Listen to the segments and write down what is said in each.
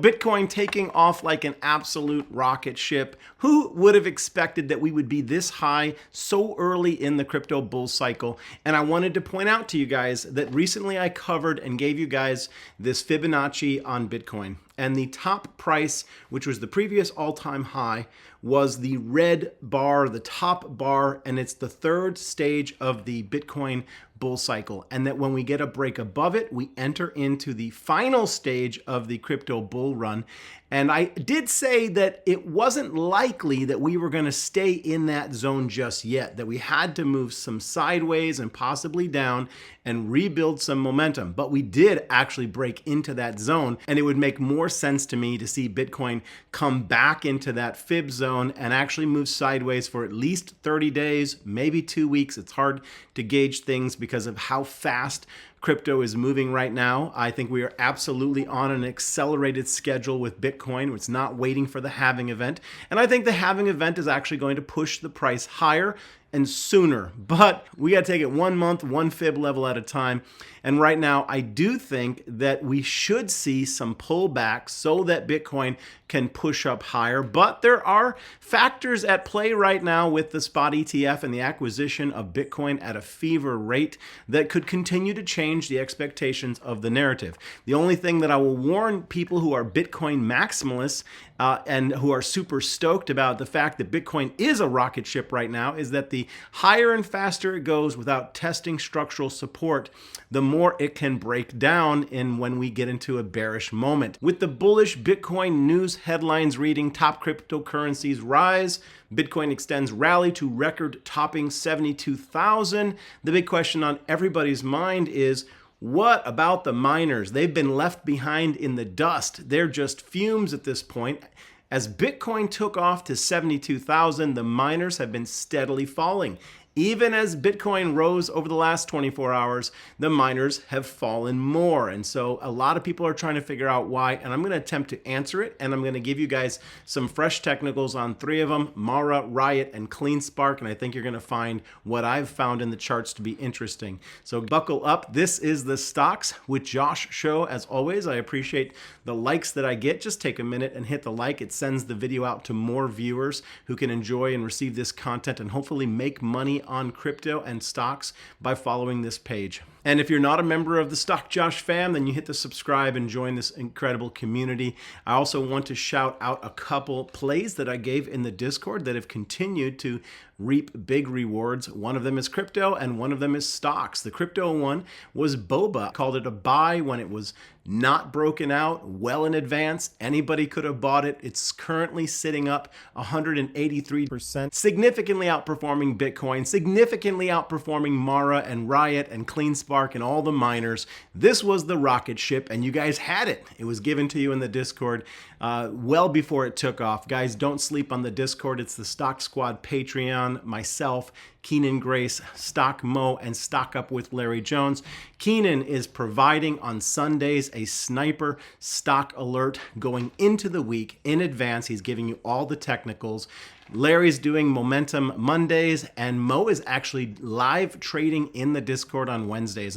Bitcoin taking off like an absolute rocket ship. Who would have expected that we would be this high so early in the crypto bull cycle? And I wanted to point out to you guys that recently I covered and gave you guys this Fibonacci on Bitcoin. And the top price, which was the previous all-time high, was the red bar, the top bar, and it's the third stage of the Bitcoin bull cycle. And that when we get a break above it, we enter into the final stage of the crypto bull run. And I did say that it wasn't likely that we were going to stay in that zone just yet, that we had to move some sideways and possibly down and rebuild some momentum. But we did actually break into that zone, and it would make more sense to me to see Bitcoin come back into that fib zone and actually move sideways for at least 30 days, maybe 2 weeks. It's hard to gauge things because of how fast crypto is moving right now. I think we are absolutely on an accelerated schedule with Bitcoin. It's not waiting for the halving event. And I think the halving event is actually going to push the price higher and sooner. But we got to take it 1 month, one fib level at a time. And right now, I do think that we should see some pullback so that Bitcoin can push up higher. But there are factors at play right now with the spot ETF and the acquisition of Bitcoin at a fever rate that could continue to change the expectations of the narrative. The only thing that I will warn people who are Bitcoin maximalists and who are super stoked about the fact that Bitcoin is a rocket ship right now is that the higher and faster it goes without testing structural support, the more it can break down in when we get into a bearish moment. With the bullish Bitcoin news headlines reading top cryptocurrencies rise, Bitcoin extends rally to record topping 72,000. The big question on everybody's mind is, what about the miners? They've been left behind in the dust. They're just fumes at this point. As Bitcoin took off to 72,000, the miners have been steadily falling. Even as Bitcoin rose over the last 24 hours, the miners have fallen more. And so a lot of people are trying to figure out why, and I'm going to attempt to answer it, and I'm going to give you guys some fresh technicals on 3 of them, Mara, Riot, and CleanSpark, and I think you're going to find what I've found in the charts to be interesting. So buckle up. This is the Stocks with Josh show. As always, I appreciate the likes that I get. Just take a minute and hit the like. It sends the video out to more viewers who can enjoy and receive this content and hopefully make money on crypto and stocks by following this page. And if you're not a member of the Stock Josh fam, then you hit the subscribe and join this incredible community. I also want to shout out a couple plays that I gave in the Discord that have continued to reap big rewards. One of them is crypto and one of them is stocks. The crypto one was Boba. Called it a buy when it was not broken out well in advance. Anybody could have bought it. It's currently sitting up 183%, significantly outperforming Bitcoin, significantly outperforming Mara and Riot and CleanSpark and all the miners. This was the rocket ship, and you guys had it. It was given to you in the Discord well before it took off. Guys, don't sleep on the Discord. It's the Stock Squad Patreon, myself, Keenan Grace, Stock Mo, and Stock Up with Larry Jones. Keenan is providing on Sundays a sniper stock alert going into the week in advance. He's giving you all the technicals. Larry's doing Momentum Mondays, and Mo is actually live trading in the Discord on Wednesdays.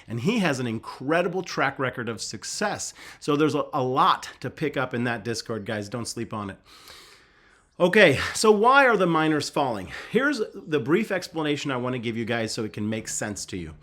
And he has an incredible track record of success. So there's a lot to pick up in that Discord, guys. Don't sleep on it. Okay, so why are the miners falling? Here's the brief explanation I want to give you guys so it can make sense to you.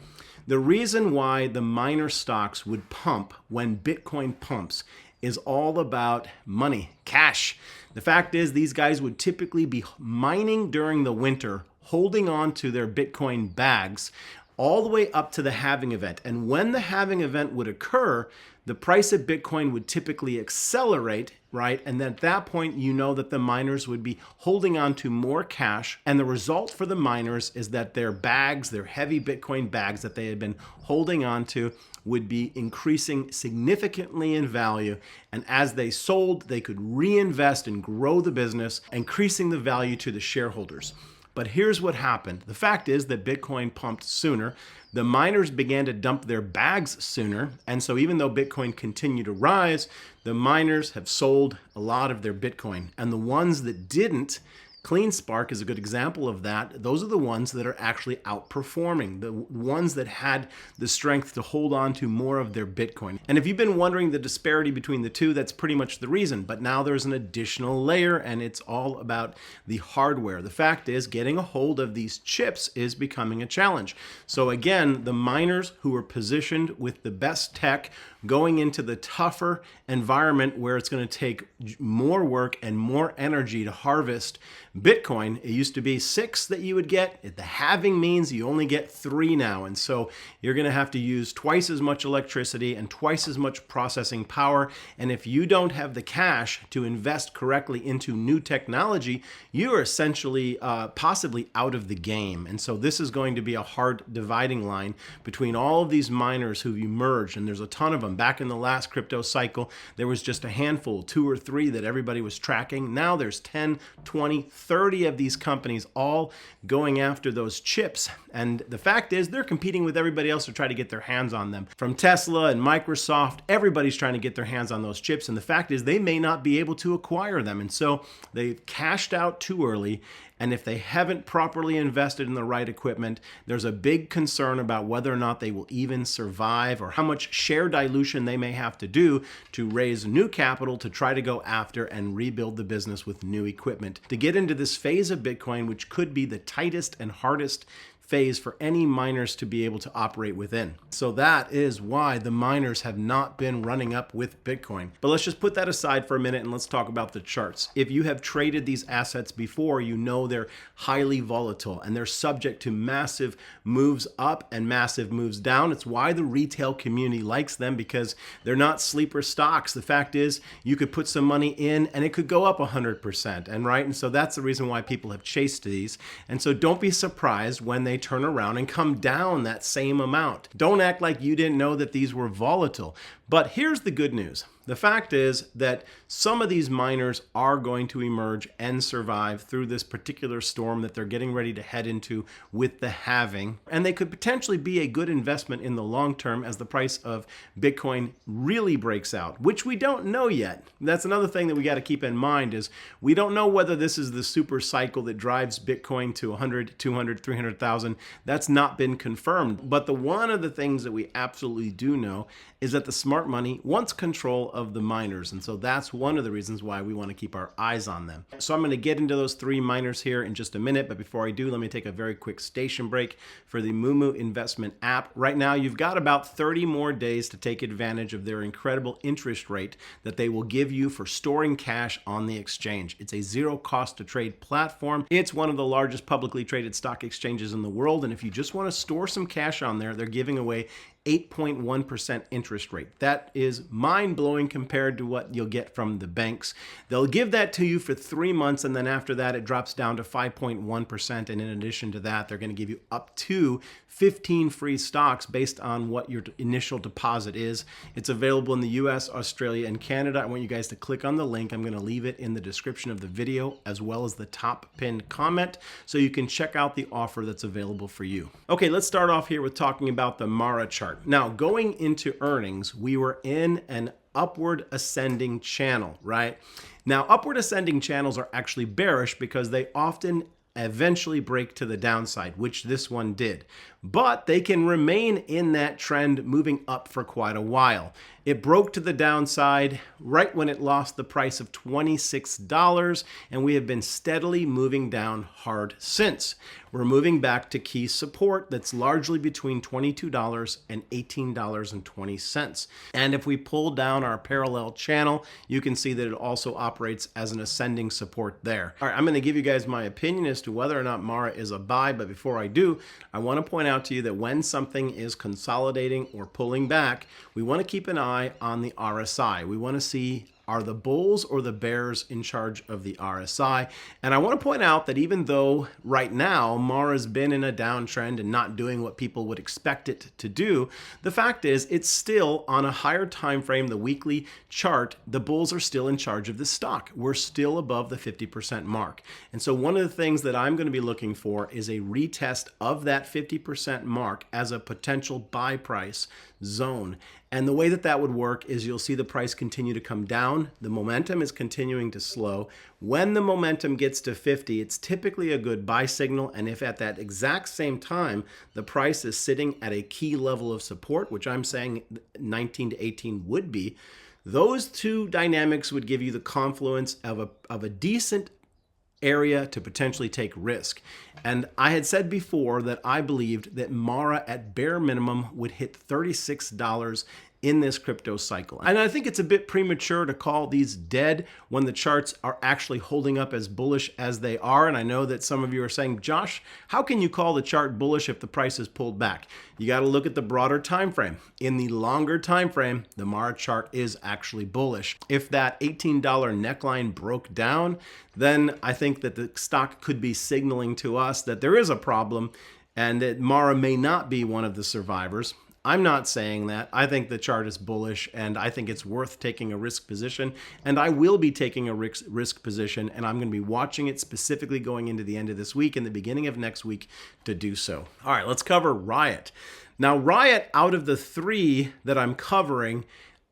The reason why the miner stocks would pump when Bitcoin pumps is all about money, cash. The fact is these guys would typically be mining during the winter, holding on to their Bitcoin bags all the way up to the halving event. And when the halving event would occur, the price of Bitcoin would typically accelerate, right? And then at that point, you know that the miners would be holding on to more cash. And the result for the miners is that their bags, their heavy Bitcoin bags that they had been holding on to, would be increasing significantly in value. And as they sold, they could reinvest and grow the business, increasing the value to the shareholders. But here's what happened. The fact is that Bitcoin pumped sooner. The miners began to dump their bags sooner. And so even though Bitcoin continued to rise, the miners have sold a lot of their Bitcoin. And the ones that didn't CleanSpark is a good example of that. Those are the ones that are actually outperforming, the ones that had the strength to hold on to more of their Bitcoin. And if you've been wondering the disparity between the two, that's pretty much the reason. But now there's an additional layer, and it's all about the hardware. The fact is, getting a hold of these chips is becoming a challenge. So again, the miners who are positioned with the best tech going into the tougher environment where it's going to take more work and more energy to harvest Bitcoin. It used to be 6 that you would get. The halving means you only get 3 now. And so you're going to have to use twice as much electricity and twice as much processing power. And if you don't have the cash to invest correctly into new technology, you are essentially possibly out of the game. And so this is going to be a hard dividing line between all of these miners who've emerged, and there's a ton of them. Back in the last crypto cycle, there was just a handful, 2 or 3 that everybody was tracking. Now there's 10, 20, 30 of these companies all going after those chips. And the fact is, they're competing with everybody else to try to get their hands on them. From Tesla and Microsoft, everybody's trying to get their hands on those chips. And the fact is, they may not be able to acquire them. And so they've cashed out too early. And if they haven't properly invested in the right equipment, there's a big concern about whether or not they will even survive, or how much share dilution they may have to do to raise new capital to try to go after and rebuild the business with new equipment. To get into this phase of Bitcoin, which could be the tightest and hardest phase for any miners to be able to operate within. So that is why the miners have not been running up with Bitcoin. But let's just put that aside for a minute and let's talk about the charts. If you have traded these assets before, you know they're highly volatile and they're subject to massive moves up and massive moves down. It's why the retail community likes them, because they're not sleeper stocks. The fact is, you could put some money in and it could go up 100%. And so that's the reason why people have chased these. And so don't be surprised when they turn around and come down that same amount. Don't act like you didn't know that these were volatile. But here's the good news. The fact is that some of these miners are going to emerge and survive through this particular storm that they're getting ready to head into with the halving. And they could potentially be a good investment in the long term as the price of Bitcoin really breaks out, which we don't know yet. That's another thing that we got to keep in mind, is we don't know whether this is the super cycle that drives Bitcoin to 100, 200, 300,000. That's not been confirmed. But one of the things that we absolutely do know is that the smart money wants control of the miners. And so that's one of the reasons why we want to keep our eyes on them. So I'm going to get into those 3 miners here in just a minute. But before I do, let me take a very quick station break for the MOOMOO investment app. Right now, you've got about 30 more days to take advantage of their incredible interest rate that they will give you for storing cash on the exchange. It's a zero cost to trade platform. It's one of the largest publicly traded stock exchanges in the world. And if you just want to store some cash on there, they're giving away 8.1% interest rate. That is mind-blowing compared to what you'll get from the banks. They'll give that to you for 3 months, and then after that it drops down to 5.1%. And in addition to that, they're going to give you up to 15 free stocks based on what your initial deposit is. It's available in the US, Australia, and Canada. I want you guys to click on the link. I'm going to leave it in the description of the video as well as the top pinned comment, so you can check out the offer that's available for you. Okay, let's start off here with talking about the Mara chart. Now, going into earnings, we were in an upward ascending channel, right? Now, upward ascending channels are actually bearish because they often eventually break to the downside, which this one did. But they can remain in that trend moving up for quite a while. It broke to the downside right when it lost the price of $26, and we have been steadily moving down hard since. We're moving back to key support that's largely between $22 and $18.20. And if we pull down our parallel channel, you can see that it also operates as an ascending support there. All right, I'm going to give you guys my opinion as to whether or not Mara is a buy, but before I do, I want to point out to you that when something is consolidating or pulling back, we want to keep an eye on the RSI. We want to see, are the bulls or the bears in charge of the RSI? And I want to point out that even though right now Mara's been in a downtrend and not doing what people would expect it to do, the fact is it's still on a higher time frame, the weekly chart. The bulls are still in charge of the stock. We're still above the 50% mark. And so one of the things that I'm going to be looking for is a retest of that 50% mark as a potential buy price zone. And the way that that would work is you'll see the price continue to come down. The momentum is continuing to slow. When the momentum gets to 50, it's typically a good buy signal. And if at that exact same time, the price is sitting at a key level of support, which I'm saying 19 to 18 would be, those two dynamics would give you the confluence of a decent area to potentially take risk. And I had said before that I believed that Mara at bare minimum would hit $36 in this crypto cycle. And I think it's a bit premature to call these dead when the charts are actually holding up as bullish as they are. And I know that some of you are saying, Josh, how can you call the chart bullish if the price is pulled back? You got to look at the broader time frame. In the longer time frame, the Mara chart is actually bullish. If that $18 neckline broke down, then I think that the stock could be signaling to us that there is a problem and that Mara may not be one of the survivors. I'm not saying that. I think the chart is bullish and I think it's worth taking a risk position, and I will be taking a risk position, and I'm going to be watching it specifically going into the end of this week and the beginning of next week to do so. All right, let's cover Riot. Now, Riot, out of the three that I'm covering,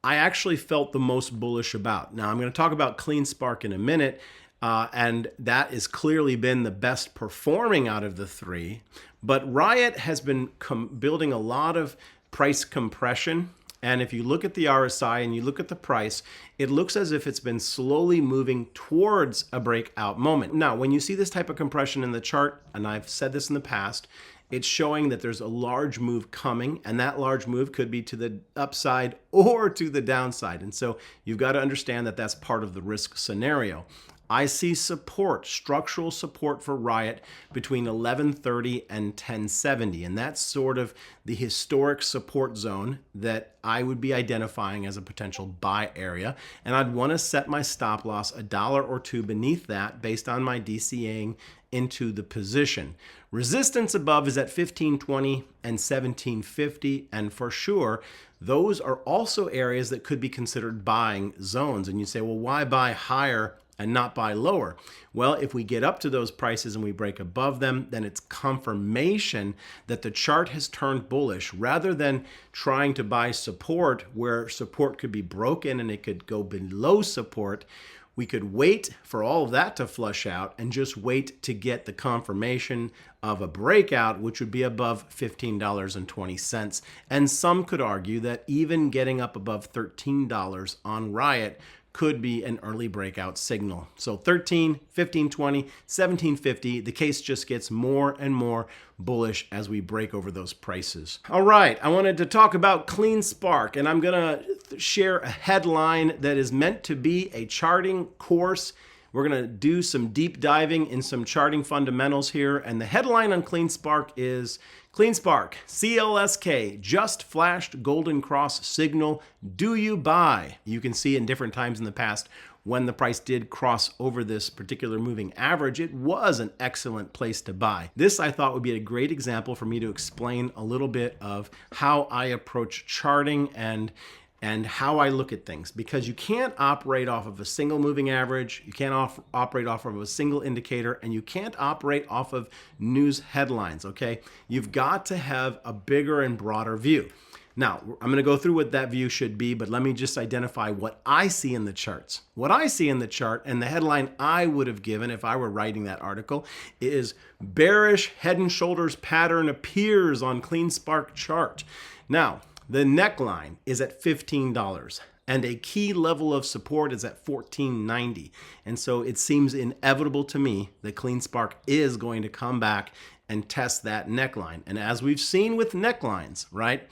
I actually felt the most bullish about. Now, I'm going to talk about CleanSpark in a minute, and that has clearly been the best performing out of the three. But Riot has been building a lot of price compression. And if you look at the RSI and you look at the price, it looks as if it's been slowly moving towards a breakout moment. Now, when you see this type of compression in the chart, and I've said this in the past, it's showing that there's a large move coming, and that large move could be to the upside or to the downside. And so you've got to understand that that's part of the risk scenario. I see support, structural support for Riot between 1130 and 1070. And that's sort of the historic support zone that I would be identifying as a potential buy area. And I'd want to set my stop loss $1 or $2 beneath that based on my DCAing into the position. Resistance above is at 1520 and 1750. And for sure, those are also areas that could be considered buying zones. And you say, well, why buy higher and not buy lower? Well, if we get up to those prices and we break above them, then it's confirmation that the chart has turned bullish rather than trying to buy support where support could be broken and it could go below support. We could wait for all of that to flush out and just wait to get the confirmation of a breakout, which would be above $15.20. And some could argue that even getting up above $13 on Riot could be an early breakout signal. So 13, 15, 20, 1750, the case just gets more and more bullish as we break over those prices. All right, I wanted to talk about CleanSpark, and I'm gonna share a headline that is meant to be a charting course. We're gonna do some deep diving in some charting fundamentals here, and the headline on CleanSpark is CleanSpark, CLSK, just flashed golden cross signal. Do you buy? You can see in different times in the past when the price did cross over this particular moving average, it was an excellent place to buy. This I thought would be a great example for me to explain a little bit of how I approach charting and how I look at things, because you can't operate off of a single moving average, you can't operate off of a single indicator, and you can't operate off of news headlines, okay? You've got to have a bigger and broader view. Now, I'm gonna go through what that view should be, but let me just identify what I see in the charts. What I see in the chart, and the headline I would have given if I were writing that article, is bearish head and shoulders pattern appears on CleanSpark chart. Now, the neckline is at $15 and a key level of support is at $14.90. And so it seems inevitable to me that CleanSpark is going to come back and test that neckline. And as we've seen with necklines, right?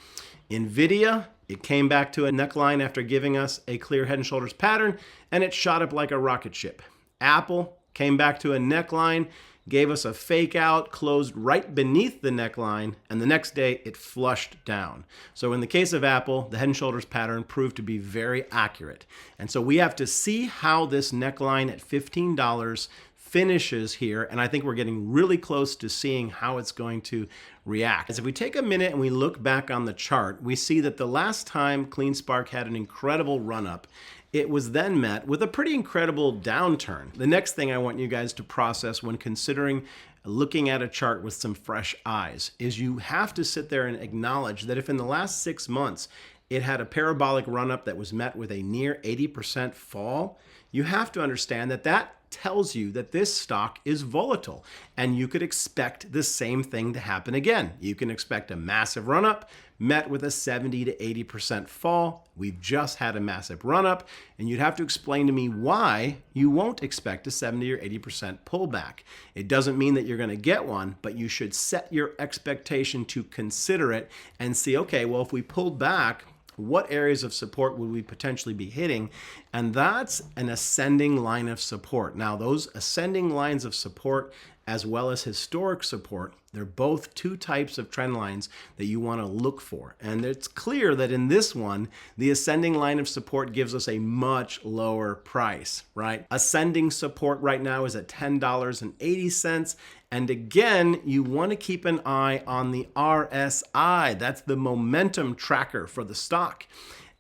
NVIDIA, it came back to a neckline after giving us a clear head and shoulders pattern, and it shot up like a rocket ship. Apple came back to a neckline, gave us a fake out, closed right beneath the neckline, and the next day it flushed down. So in the case of Apple, the head and shoulders pattern proved to be very accurate. And so we have to see how this neckline at $15 finishes here, and I think we're getting really close to seeing how it's going to react. As if we take a minute and we look back on the chart, we see that the last time CleanSpark had an incredible run-up, it was then met with a pretty incredible downturn. The next thing I want you guys to process when considering looking at a chart with some fresh eyes is you have to sit there and acknowledge that if in the last 6 months it had a parabolic run up that was met with a near 80% fall, you have to understand that that tells you that this stock is volatile, and you could expect the same thing to happen again. You can expect a massive run up met with a 70 to 80% fall. We've just had a massive run up, and you'd have to explain to me why you won't expect a 70 or 80% pullback. It doesn't mean that you're going to get one, but you should set your expectation to consider it and see, okay, well, if we pulled back, what areas of support would we potentially be hitting? And that's an ascending line of support. Now, those ascending lines of support, as well as historic support, they're both two types of trend lines that you want to look for. And it's clear that in this one, the ascending line of support gives us a much lower price, right? Ascending support right now is at $10.80. And again, you want to keep an eye on the RSI. That's the momentum tracker for the stock.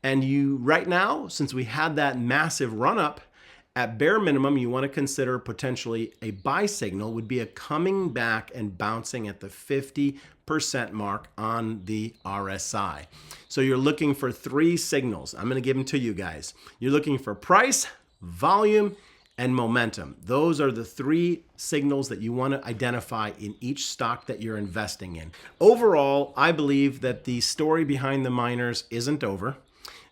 And you, right now, since we had that massive run up, at bare minimum, you want to consider potentially a buy signal would be a coming back and bouncing at the 50% mark on the RSI. So you're looking for three signals. I'm going to give them to you guys. You're looking for price, volume, and momentum. Those are the three signals that you want to identify in each stock that you're investing in. Overall, I believe that the story behind the miners isn't over,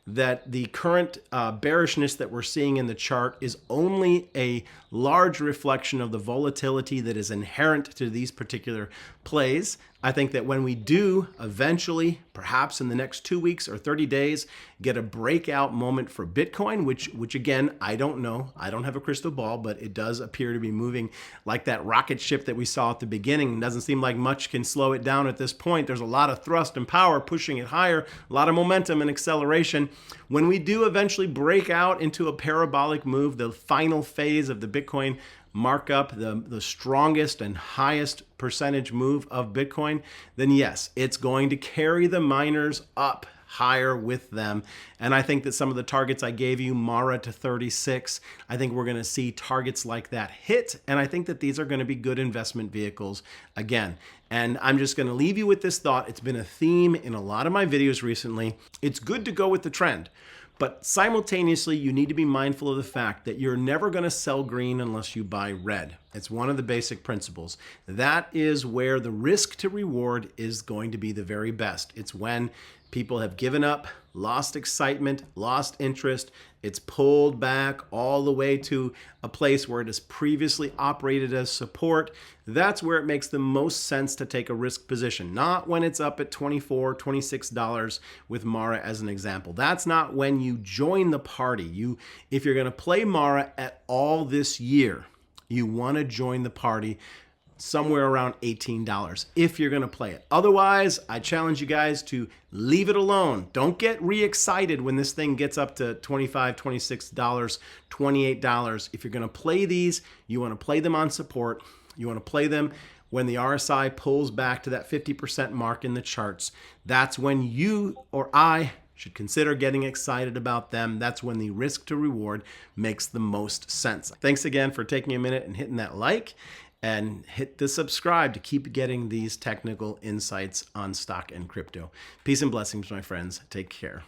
that the current bearishness that we're seeing in the chart is only a large reflection of the volatility that is inherent to these particular plays. I think that when we do eventually, perhaps in the next 2 weeks or 30 days, get a breakout moment for Bitcoin, which again, I don't know. I don't have a crystal ball, but it does appear to be moving like that rocket ship that we saw at the beginning. It doesn't seem like much can slow it down at this point. There's a lot of thrust and power pushing it higher, a lot of momentum and acceleration. When we do eventually break out into a parabolic move, the final phase of the Bitcoin markup, the strongest and highest percentage move of Bitcoin, then yes, it's going to carry the miners up higher with them. And I think that some of the targets I gave you, Mara to 36, I think we're going to see targets like that hit. And I think that these are going to be good investment vehicles again. And I'm just going to leave you with this thought. It's been a theme in a lot of my videos recently. It's good to go with the trend, but simultaneously, you need to be mindful of the fact that you're never going to sell green unless you buy red. It's one of the basic principles. That is where the risk to reward is going to be the very best. It's when people have given up, lost excitement, lost interest. It's pulled back all the way to a place where it has previously operated as support. That's where it makes the most sense to take a risk position, not when it's up at $24, $26 with Mara as an example. That's not when you join the party. If you're going to play Mara at all this year, you want to join the party somewhere around $18 if you're going to play it. Otherwise, I challenge you guys to leave it alone. Don't get re-excited when this thing gets up to $25, $26, $28. If you're going to play these, you want to play them on support. You want to play them when the RSI pulls back to that 50% mark in the charts. That's when you or I should consider getting excited about them. That's when the risk to reward makes the most sense. Thanks again for taking a minute and hitting that like, and hit the subscribe to keep getting these technical insights on stock and crypto. Peace and blessings, my friends. Take care.